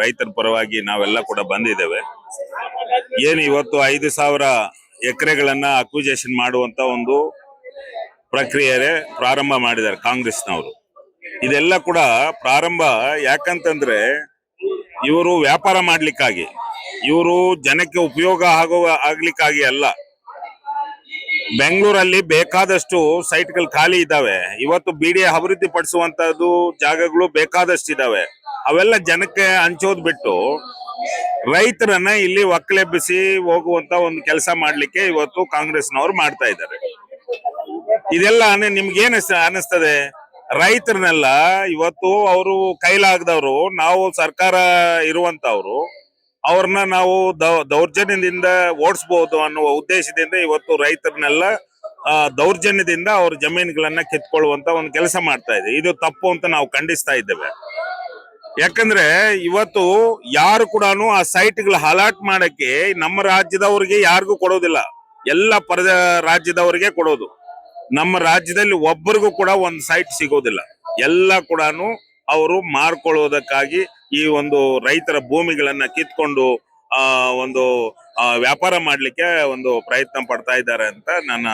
ರೈತರ ಪರವಾಗಿ ನಾವೆಲ್ಲ ಕೂಡ ಬಂದಿದ್ದೇವೆ. ಏನು ಇವತ್ತು 5,000 ಎಕರೆಗಳನ್ನ ಅಕ್ವಿಜೇಷನ್ ಮಾಡುವಂತ ಒಂದು ಪ್ರಕ್ರಿಯೆ ಪ್ರಾರಂಭ ಮಾಡಿದ್ದಾರೆ ಕಾಂಗ್ರೆಸ್ನವರು. ಇದೆಲ್ಲ ಕೂಡ ಪ್ರಾರಂಭ ಯಾಕಂತಂದ್ರೆ ಇವರು ವ್ಯಾಪಾರ ಮಾಡ್ಲಿಕ್ಕಾಗಿ, ಇವರು ಜನಕ್ಕೆ ಉಪಯೋಗ ಆಗ್ಲಿಕ್ಕಾಗಿ ಅಲ್ಲ. ಬೆಂಗಳೂರಲ್ಲಿ ಬೇಕಾದಷ್ಟು ಸೈಟ್ಗಳು ಖಾಲಿ ಇದ್ದಾವೆ. ಇವತ್ತು ಬಿಡಿಎ ಅಭಿವೃದ್ಧಿ ಪಡಿಸುವಂತದ್ದು ಜಾಗಗಳು ಬೇಕಾದಷ್ಟು ಇದಾವೆ. ಅವೆಲ್ಲ ಜನಕ್ಕೆ ಹಂಚೋದ್ ಬಿಟ್ಟು ರೈತರನ್ನ ಇಲ್ಲಿ ಒಕ್ಕಲೆಬ್ಬಿಸಿ ಹೋಗುವಂತ ಒಂದು ಕೆಲಸ ಮಾಡ್ಲಿಕ್ಕೆ ಇವತ್ತು ಕಾಂಗ್ರೆಸ್ನವ್ರು ಮಾಡ್ತಾ ಇದ್ದಾರೆ. ಇದೆಲ್ಲ ನಿಮ್ಗೆ ಏನ್ ಅನಿಸ್ತದೆ? ರೈತರನ್ನೆಲ್ಲ ಇವತ್ತು ಅವರು ಕೈಲಾಗದವರು, ನಾವು ಸರ್ಕಾರ ಇರುವಂತವ್ರು, ಅವ್ರನ್ನ ನಾವು ದೌರ್ಜನ್ಯದಿಂದ ಓಡಿಸಬಹುದು ಅನ್ನುವ ಉದ್ದೇಶದಿಂದ ಇವತ್ತು ರೈತರನ್ನೆಲ್ಲ ದೌರ್ಜನ್ಯದಿಂದ ಅವ್ರ ಜಮೀನುಗಳನ್ನ ಕಿತ್ಕೊಳ್ಳುವಂತ ಒಂದು ಕೆಲಸ ಮಾಡ್ತಾ ಇದೆ. ಇದು ತಪ್ಪು ಅಂತ ನಾವು ಖಂಡಿಸ್ತಾ ಇದ್ದೇವೆ. ಯಾಕಂದ್ರೆ ಇವತ್ತು ಯಾರು ಕೂಡ ಆ ಸೈಟ್ಗಳು ಅಲಾಟ್ ಮಾಡಕ್ಕೆ ನಮ್ಮ ರಾಜ್ಯದವ್ರಿಗೆ ಯಾರಿಗೂ ಕೊಡೋದಿಲ್ಲ, ಎಲ್ಲ ರಾಜ್ಯದವರಿಗೆ ಕೊಡೋದು. ನಮ್ಮ ರಾಜ್ಯದಲ್ಲಿ ಒಬ್ಬರಿಗೂ ಕೂಡ ಒಂದು ಸೈಟ್ ಸಿಗೋದಿಲ್ಲ. ಎಲ್ಲ ಕೂಡ ಅವರು ಮಾರ್ಕೊಳ್ಳೋದಕ್ಕಾಗಿ ಈ ಒಂದು ರೈತರ ಭೂಮಿಗಳನ್ನ ಕಿತ್ಕೊಂಡು ಒಂದು ವ್ಯಾಪಾರ ಮಾಡ್ಲಿಕ್ಕೆ ಒಂದು ಪ್ರಯತ್ನ ಪಡ್ತಾ ಇದ್ದಾರೆ ಅಂತ ನನ್ನ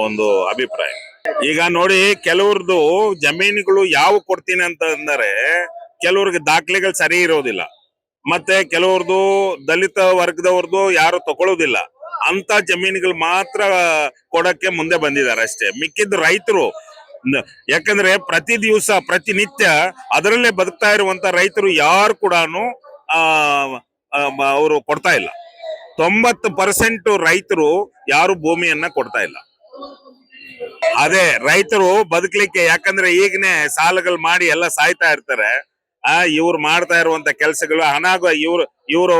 ಒಂದು ಅಭಿಪ್ರಾಯ. ಈಗ ನೋಡಿ, ಕೆಲವ್ರದ್ದು ಜಮೀನುಗಳು ಯಾವ ಕೊಡ್ತೀನಿ ಅಂತ ಅಂದರೆ ಕೆಲವ್ರಿಗೆ ದಾಖಲೆಗಳು ಸರಿ ಇರೋದಿಲ್ಲ, ಮತ್ತೆ ಕೆಲವ್ರದ್ದು ದಲಿತ ವರ್ಗದವ್ರದ್ದು ಯಾರು ತಗೊಳ್ಳೋದಿಲ್ಲ. ಅಂತ ಜಮೀನುಗಳು ಮಾತ್ರ ಕೊಡಕ್ಕೆ ಮುಂದೆ ಬಂದಿದ್ದಾರೆ ಅಷ್ಟೇ. ಮಿಕ್ಕಿದ ರೈತರು, ಯಾಕಂದ್ರೆ ಪ್ರತಿ ದಿವಸ ಪ್ರತಿನಿತ್ಯ ಅದರಲ್ಲೇ ಬದುಕ್ತಾ ಇರುವಂತ ರೈತರು ಯಾರು ಕೂಡ ಅವರು ಕೊಡ್ತಾ ಇಲ್ಲ. 90% ರೈತರು ಯಾರು ಭೂಮಿಯನ್ನ ಕೊಡ್ತಾ ಇಲ್ಲ. ಅದೇ ರೈತರು ಬದುಕಲಿಕ್ಕೆ, ಯಾಕಂದ್ರೆ ಈಗನೇ ಸಾಲಗಳು ಮಾಡಿ ಎಲ್ಲ ಸಾಯ್ತಾ ಇರ್ತಾರೆ. ಇವ್ರು ಮಾಡ್ತಾ ಇರುವಂತ ಕೆಲಸಗಳು ಇವರು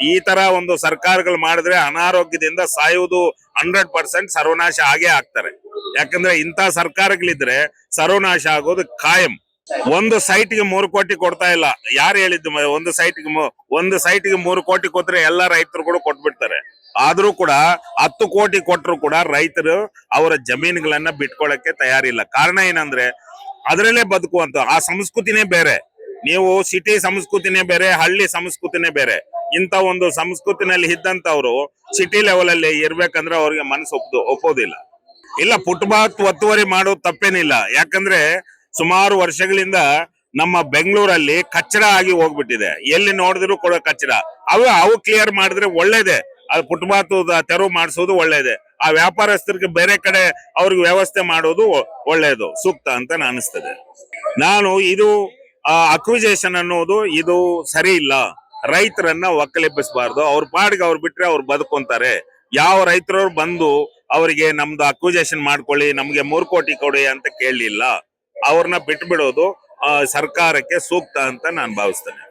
ಈ ತರ ಒಂದು ಸರ್ಕಾರಗಳು ಮಾಡಿದ್ರೆ ಅನಾರೋಗ್ಯದಿಂದ ಸಾಯುವುದು 100% ಸರ್ವನಾಶ ಆಗೇ ಆಗ್ತಾರೆ. ಯಾಕಂದ್ರೆ ಇಂಥ ಸರ್ಕಾರಗಳಿದ್ರೆ ಸರ್ವನಾಶ ಆಗೋದು ಖಾಯಂ. ಒಂದು ಸೈಟ್ಗೆ 3 ಕೋಟಿ ಕೊಡ್ತಾ ಇಲ್ಲ. ಯಾರು ಹೇಳಿದ್ದು? ಒಂದು ಸೈಟ್ಗೆ 3 ಕೋಟಿ ಕೊಟ್ರೆ ಎಲ್ಲಾ ರೈತರು ಕೂಡ ಕೊಟ್ಬಿಡ್ತಾರೆ. ಆದ್ರೂ ಕೂಡ 10 ಕೋಟಿ ಕೊಟ್ಟರು ಕೂಡ ರೈತರು ಅವರ ಜಮೀನುಗಳನ್ನ ಬಿಟ್ಕೊಳಕ್ಕೆ ತಯಾರಿಲ್ಲ. ಕಾರಣ ಏನಂದ್ರೆ ಅದರಲ್ಲೇ ಬದುಕುವಂತ ಆ ಸಂಸ್ಕೃತಿನೇ ಬೇರೆ. ನೀವು ಸಿಟಿ ಸಂಸ್ಕೃತಿನೇ ಬೇರೆ, ಹಳ್ಳಿ ಸಂಸ್ಕೃತಿನೇ ಬೇರೆ. ಇಂತ ಒಂದು ಸಂಸ್ಕೃತಿನಲ್ಲಿ ಇದ್ದಂತವ್ರು ಸಿಟಿ ಲೆವೆಲ್ ಅಲ್ಲಿ ಇರ್ಬೇಕಂದ್ರೆ ಅವ್ರಿಗೆ ಮನಸ್ಸು ಒಪ್ಪೋದಿಲ್ಲ. ಇಲ್ಲ, ಫುಟ್ಪಾತ್ ಒತ್ತುವರಿ ಮಾಡೋದು ತಪ್ಪೇನಿಲ್ಲ. ಯಾಕಂದ್ರೆ ಸುಮಾರು ವರ್ಷಗಳಿಂದ ನಮ್ಮ ಬೆಂಗಳೂರಲ್ಲಿ ಕಚ್ಚಡ ಆಗಿ ಹೋಗ್ಬಿಟ್ಟಿದೆ. ಎಲ್ಲಿ ನೋಡಿದ್ರು ಕೂಡ ಕಚ್ಚಡ. ಅವು ಕ್ಲಿಯರ್ ಮಾಡಿದ್ರೆ ಒಳ್ಳೇದೇ. ಅದು ಫುಟ್ಪಾತ್ ತೆರವು ಮಾಡಿಸೋದು ಒಳ್ಳೇದೇ. ಆ ವ್ಯಾಪಾರಸ್ಥರಿಗೆ ಬೇರೆ ಕಡೆ ಅವ್ರಿಗೆ ವ್ಯವಸ್ಥೆ ಮಾಡೋದು ಒಳ್ಳೇದು, ಸೂಕ್ತ ಅಂತ ಅನಿಸ್ತದೆ. ಇದು ಅಕ್ವಿಜೇಷನ್ ಅನ್ನೋದು ಇದು ಸರಿ ಇಲ್ಲ. ರೈತರನ್ನ ಒಕ್ಕಲೆಬ್ಬಿಸಬಾರ್ದು. ಅವ್ರ ಪಾಡಿಗೆ ಅವ್ರು ಬಿಟ್ರೆ ಅವ್ರು ಬದುಕೊಂತಾರೆ. ಯಾವ ರೈತರವ್ರು ಬಂದು ಅವರಿಗೆ ನಮ್ದು ಅಕ್ವಿಜೇಷನ್ ಮಾಡ್ಕೊಳ್ಳಿ, ನಮ್ಗೆ 3 ಕೋಟಿ ಕೊಡಿ ಅಂತ ಕೇಳಲಿಲ್ಲ. ಅವ್ರನ್ನ ಬಿಟ್ಬಿಡೋದು ಸರ್ಕಾರಕ್ಕೆ ಸೂಕ್ತ ಅಂತ ನಾನು ಭಾವಿಸ್ತೇನೆ.